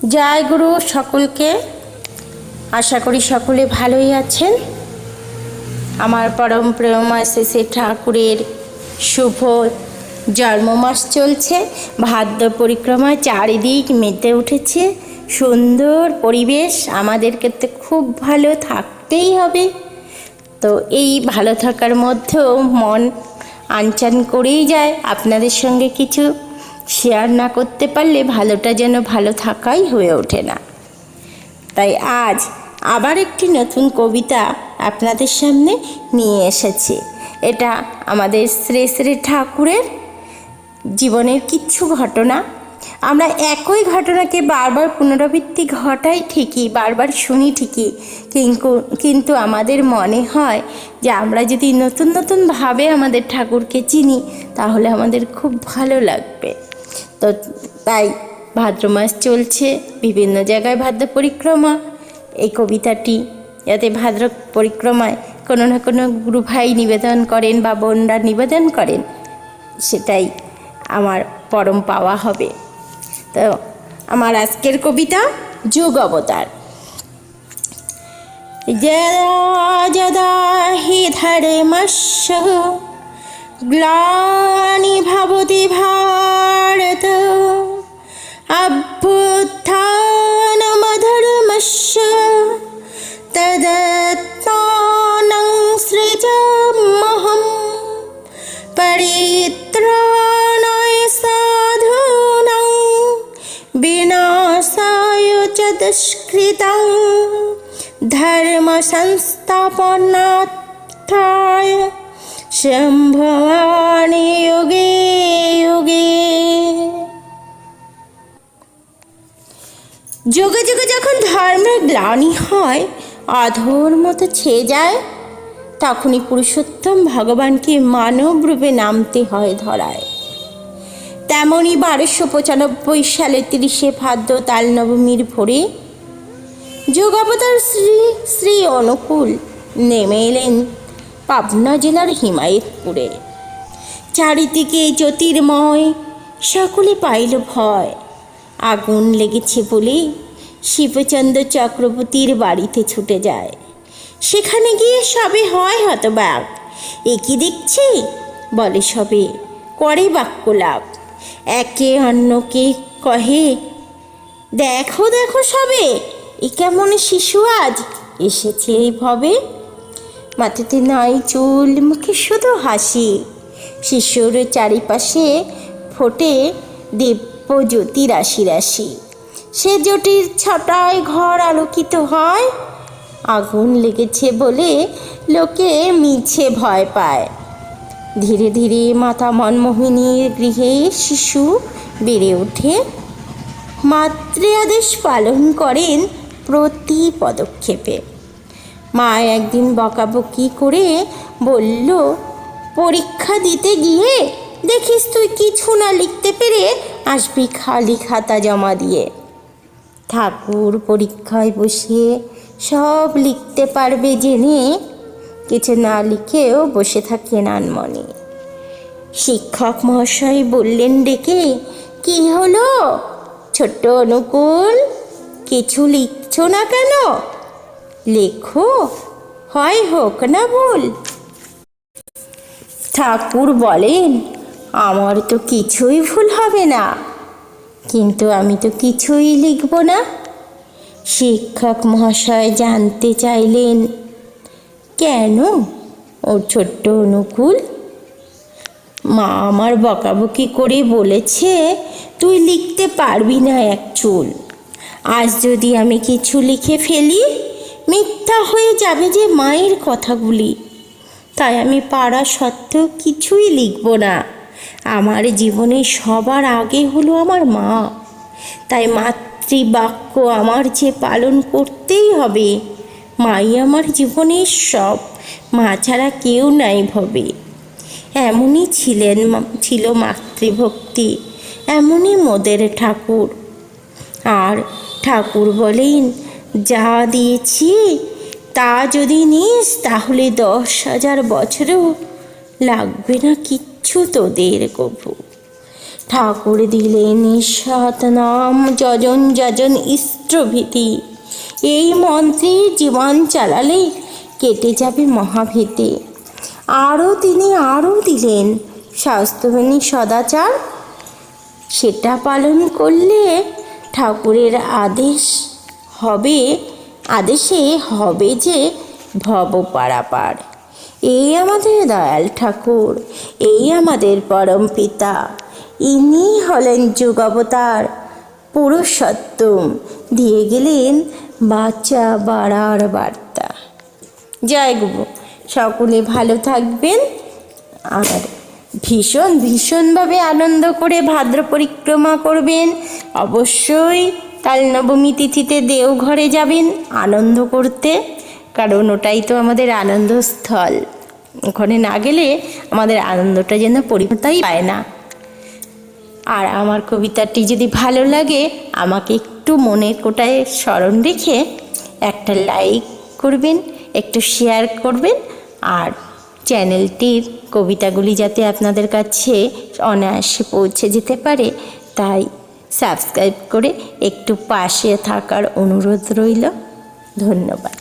জয় গুরু সকলকে। আশা করি সকলে ভালোই আছেন। আমার পরম প্রেমময় শ্রী ঠাকুরের শুভ জন্মমাস চলছে। ভাদ্র পরিক্রমায় চারিদিক মেতে উঠেছে, সুন্দর পরিবেশ। আমাদেরকে তো খুব ভালো থাকতেই হবে। তো এই ভালো থাকার মধ্যেও মন আনচান করেই যায়। আপনাদের সঙ্গে কিছু শেয়ার না করতে পারলে ভালোটা যেন ভালো থাকাই হয়ে ওঠে না। তাই আজ আবার একটি নতুন কবিতা আপনাদের সামনে নিয়ে এসেছি। এটা আমাদের শ্রী শ্রী ঠাকুরের জীবনের কিছু ঘটনা। আমরা একই ঘটনাকে বারবার পুনরাবৃত্তি ঘটাই ঠিকই, বারবার শুনি ঠিকই, কিন্তু আমাদের মনে হয় যে আমরা যদি নতুন নতুনভাবে আমাদের ঠাকুরকে চিনি তাহলে আমাদের খুব ভালো লাগবে। তো তাই ভাদ্র মাস চলছে, বিভিন্ন জায়গায় ভাদ্র পরিক্রমা। এই কবিতাটি যাতে ভাদ্র পরিক্রমায় কোনো না কোনো গুরু ভাই নিবেদন করেন বা বোনরা নিবেদন করেন, সেটাই আমার পরম পাওয়া হবে। তো আমার আজকের কবিতা যোগ অবতার। যদা যদা হি ধর্মস্য গ্লানি ভবতি ভারত অভ্যুত্থানমধর্মস্য তদাত্মানং সৃজাম্যহং পরিত্রাণায় সাধূনাং বিনাশায় চ দুষ্কৃতাং ধর্ম সংস্থাপনার্থায় সম্ভবামি যুগে যুগে। যুগে যুগে যখন ধর্মের গ্লানি হয়, অধর্মতা ছেয়ে যায়, তখনই পুরুষোত্তম ভগবানকে মানব রূপে নামতে হয় ধরায়। তেমনই 1295 সালে 30শে ভাদ্র তাল নবমীর ভোরে যোগ অবতার শ্রী শ্রী অনুকূল নেমে এলেন পাবনা জেলার হিমায়তপুরে। চারিদিকে জ্যোতির্ময়, সকলে পাইল ভয়। আগুন লেগেছে বলে শিবচন্দ্র চক্রবর্তীর বাড়িতে ছুটে যায়। সেখানে গিয়ে সবে হয় হতবাক। এ কি দেখছি বলে সবে, করে বাক্যলাপ। একে অন্যকে কহে, দেখো দেখো সবে, এ কেমন শিশু আজ এসেছে এই ভবে। মাথাতে নাই চুল, মুখে শুধু হাসি। শিশুর চারিপাশে ফোটে দিব্য জ্যোতি রাশি রাশি। সে জ্যোতির ছটায় ঘর আলোকিত হয়। আগুন লেগেছে বলে লোকে মিছে ভয় পায়। ধীরে ধীরে মাতা মনমোহিনীর গৃহে শিশু বেড়ে ওঠে। মাতৃ আদেশ পালন করেন প্রতি পদক্ষেপে। মা একদিন বকাবকি করে বলল, পরীক্ষা দিতে গিয়ে দেখিস তুই কিছু না লিখতে পেরে আসবি খালি খাতা জমা দিয়ে। ঠাকুর পরীক্ষায় বসে সব লিখতে পারবে জেনে কিছু না লিখেও বসে থাকেন আনমনে। শিক্ষক মহাশয় বললেন ডেকে, কি হলো ছোট্ট অনুকূল, কিছু লিখছো না কেন? লেখো, হয় হোক না ভুল। ঠাকুর বলেন, আমার তো কিছুই ভুল হবে না, কিন্তু আমি তো কিছুই লিখব না। শিক্ষক মহাশয় জানতে চাইলেন, কেন ও ছোট্ট অনুকূল? মা আমার বকাবকি করে বলেছে তুই লিখতে পারবি না এক চুল। আজ যদি আমি কিছু লিখে ফেলি মিথ্যা হয়ে যাবে যে মায়ের কথাগুলি। তাই আমি পারা সত্ত্বেও কিছুই লিখব না। আমার জীবনে সবার আগে হলো আমার মা। তাই মাতৃবাক্য আমার যে পালন করতেই হবে। মাই আমার জীবনের সব, মা ছাড়া কেউ নাই ভবে। এমনই ছিল মাতৃভক্তি, এমনই মোদের ঠাকুর। আর ঠাকুর বলেন, যা দিয়েছি তা যদি নিস তাহলে 10,000 বছরেও লাগবে না কিচ্ছু তোদের কভু। ঠাকুর দিলেন সৎ নাম যজন যজন ইষ্টভীতি। এই মন্ত্রে জীবন চালালে কেটে যাবে মহাভীতি। তিনি আরও দিলেন স্বাস্থ্যবানী সদাচার, সেটা পালন করলে ঠাকুরের আদেশে হবে যে ভব পারাপার। এই আমাদের দয়াল ঠাকুর, এই আমাদের পরম পিতা, ইনি হলেন যুগ অবতার পুরুষোত্তম, দিয়ে গেলেন বাচ্চা বাড়ার বার্তা। জয় গুরু। সকলে ভালো থাকবেন আর ভীষণভাবে আনন্দ করে ভাদ্র পরিক্রমা করবেন। অবশ্যই কাল নবমী তিথিতে দেওঘরে যাবেন আনন্দ করতে, কারণ ওটাই তো আমাদের আনন্দস্থল। ওখানে না গেলে আমাদের আনন্দটা যেন পরিপূর্ণতাই পায় না। আর আমার কবিতাটি যদি ভালো লাগে আমাকে একটু মনের কোটায় স্মরণ রেখে একটা লাইক করবেন, একটু শেয়ার করবেন, আর চ্যানেলটির কবিতাগুলি যাতে আপনাদের কাছে অনায়াসে পৌঁছে যেতে পারে তাই সাবস্ক্রাইব করে একটু পাশে থাকার অনুরোধ রইল। ধন্যবাদ।